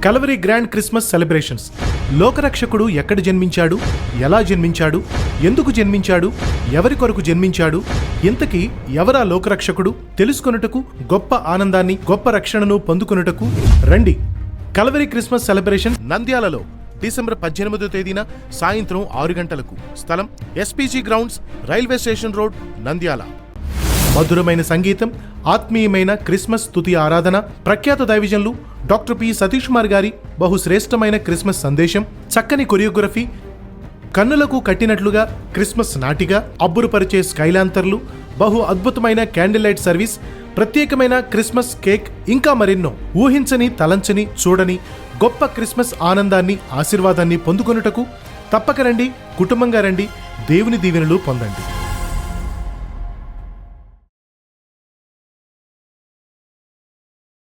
Calvary grand Christmas celebrations. లోకరక్షకుడు ఎక్కడ జన్మించాడు, ఎలా జన్మించాడు, ఎందుకు జన్మించాడు, ఎవరి కొరకు జన్మించాడు, ఇంతకీ ఎవరా లోకరక్షకుడు తెలుసుకొనుటకు, గొప్ప ఆనందాన్ని, గొప్ప రక్షణను పొందుకొనుటకు రండి. కల్వరీ క్రిస్మస్ సెలబ్రేషన్ నంద్యాలలో డిసెంబర్ 18వ తేదీన సాయంత్రం 6 గంటలకు. స్థలం SPG grounds, railway station road, Nandyal. మధురమైన సంగీతం, ఆత్మీయమైన క్రిస్మస్ స్తుతి ఆరాధన, ప్రఖ్యాత దైవజనులు డాక్టర్ పి సతీష్ కుమార్ గారి బహుశ్రేష్టమైన క్రిస్మస్ సందేశం, చక్కని కొరియోగ్రఫీ, కన్నులకు కట్టినట్లుగా క్రిస్మస్ నాటిక, అబ్బురుపరిచే స్కైలాంతర్లు, బహు అద్భుతమైన క్యాండిల్ లైట్ సర్వీస్, ప్రత్యేకమైన క్రిస్మస్ కేక్, ఇంకా మరెన్నో. ఊహించని, తలంచని, చూడని గొప్ప క్రిస్మస్ ఆనందాన్ని, ఆశీర్వాదాన్ని పొందుకొనుటకు తప్పక రండి. కుటుంబంగా రండి. దేవుని దీవెనలు పొందండి.